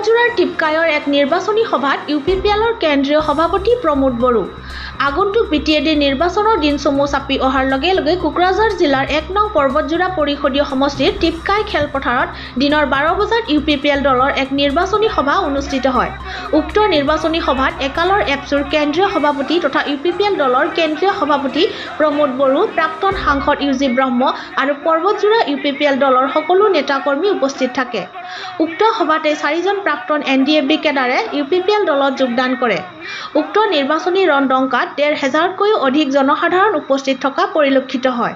পৰ্বতজোৰাৰ টিপকায়ৰ এক নিৰ্বাচনী সভাত ইউপিপিএলৰ কেন্দ্ৰীয় সভাপতি প্ৰমোদ বড়ো আগন্তুক বিটিএডি নিৰ্বাচনৰ দিন চমু চাপি অহাৰ লগে লগে কোকৰাঝাৰ জিলাৰ ১ নং পৰ্বতজোৰা পৰিষদীয় সমষ্টিৰ টিপকাই খেলপথাৰত দিনৰ ১২ বজাত ইউপিপিএল দলৰ এক নিৰ্বাচনী সভা অনুষ্ঠিত হয়। উক্ত নিৰ্বাচনী সভাত একালৰ এপছুৰ কেন্দ্ৰীয় সভাপতি তথা ইউপিপিএল দলৰ কেন্দ্ৰীয় সভাপতি প্ৰমোদ বড়ো, প্ৰাক্তন সাংসদ ইউজি ব্ৰহ্ম আৰু পৰ্বতজোৰা ইউপিপিএল দলৰ সকলো নেতাকৰ্মী উপস্থিত থাকে। উক্ত সভাতে 4জন প্ৰাক্তন এনডিএফবি কেডাৰে ইউপিপিএল দলত যোগদান কৰে। উক্ত নিৰ্বাচনী ৰণদংকাত ১৫০০তকৈও অধিক জনসাধাৰণ উপস্থিত থকা পৰিলক্ষিত হয়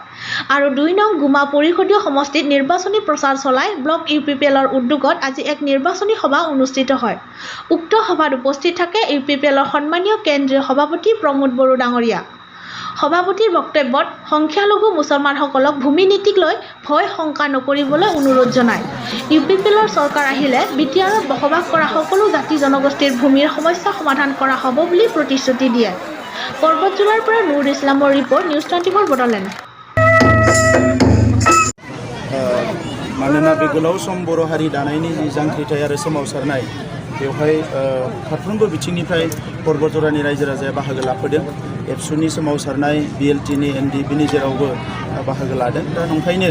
আৰু ২ নং গুমা পৰিষদীয় সমষ্টিত নিৰ্বাচনী প্ৰচাৰ চলাই ব্লক ইউপিপিএলৰ উদ্যোগত আজি এক নিৰ্বাচনী সভা অনুষ্ঠিত হয়। উক্ত সভাত উপস্থিত থাকে ইউপিপিএলৰ সন্মানীয় কেন্দ্ৰীয় সভাপতি প্ৰমোদ বড়ো ডাঙৰীয়া। সভাপতিৰ বক্তব্যত সংখ্যালঘু মুছলমানসকলক ভূমি নীতিক লৈ ভয় শংকা নকৰিবলৈ অনুৰোধ জনায়। ইউপিপিএলৰ চৰকাৰ আহিলে বিটিআৰত বসবাস কৰা সকলো জাতি জনগোষ্ঠীৰ ভূমিৰ সমস্যা সমাধান কৰা হ'ব বুলি প্ৰতিশ্ৰুতি দিয়ে। পৰ্বতজোৰাৰ পৰা নুৰ ইছলামৰ ৰিপৰ্ট, নিউজ 24 বড়োলেণ্ড। मानोना बे गोलाव सम बर' हारि दानायनि जि जांख्रिथाय आरो सोमावसारनाय बेवहाय फारफ्रोमबो बिथिंनिफ्राय पर्बतजरानि रायजो राजाया बाहागो लाफैदों। एबसुनि सोमावसारनाय, बिएलटिनि, एनडिएफबिनि जेरावबो बाहागो लादों। दा नंखायनो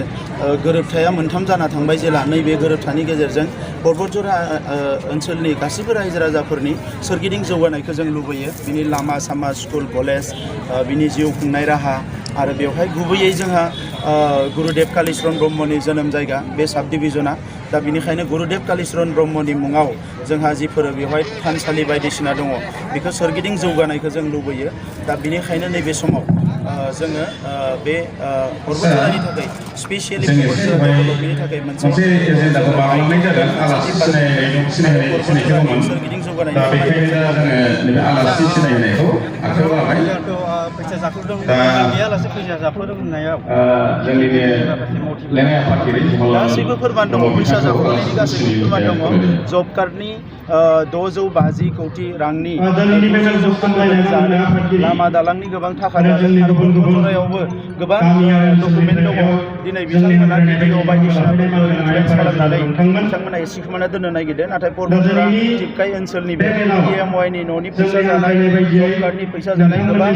गोरोबथाया मोनथाम जाना थांबाय जेला नैबे गोरोबथानि गेजेरजों पर्बतजरा ओनसोलनि गासैबो रायजो राजाफोरनि सोरगिदिं जौगानायखौ जों लुबैयो। बिनि लामा सामा, स्कुल, कलेज, बिनि जिउ खुंनाय राहा आरो बेवहाय गुबैयै जोंहा गुरुदेव कालीचरण ब्रह्मनि जोनोम जायगा बे साब डिभिजना। दा बिनिखायनो गुरुदेव कालीचरण ब्रह्मनि मुङाव जोंहा जिफोर बेवहाय थानसालि बायदिसिना दङ बेखौ सोरगिदिं जौगानायखौ जों लुबैयो। दा बिनिखायनो नैबे समाव जोङो बे पर्बतजरानि थाखाय स्पेसियेलि पर्बतजरानि थाखाय मोनसे सोरगिदिं जौगानायनि फैसा जाफोरदों गैयालासे फैसा जाफोरदों होननायाव गासैबो फोरमान दङ। फैसा जाफोरनायनि गासैबो फोरमान दङ। जब कार्डनि 650 कौटि रांनि लामा दालांनि गोबां थाखा जादों आरो पर्बतजरायावबो गोबां डकुमेन्ट दङ। दिनै बिथांमोना भिडिअ बायदिसिना इनफ्लुएन्स खालामनानै बिथांमोना सिखोमाना दोननो नागिरदों। नाथाय पर्बतजरा टिपकाय ओनसोलनि बे पिएमवाइनि न'नि फैसा जानाय, जब कार्डनि फैसा जानाय गोबां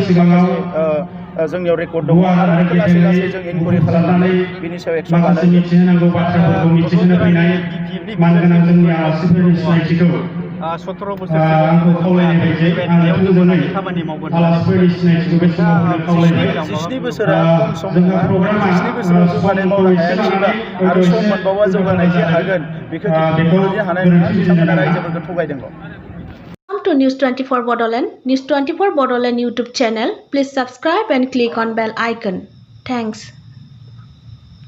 जोंनियाव रेकर्ड दङ आरो बेखौ लासै लासै जों इनकुवारि खालामनानै बिनि सायाव एक्सन लानाय सत्र' बोसोर खामानि मावगोन। 17 बोसोरा खम सम नङा। 17 बोसोराव जौगानाय मावनो हायाखैबा आरो सम मोनबावा जौगानाय जे हागोन बेखौ हानाय नङा। बिथांमोना रायजोफोरखौ थगायदों। To News 24 Bodoland, News 24 Bodoland YouTube channel. Please subscribe and click on bell icon. Thanks.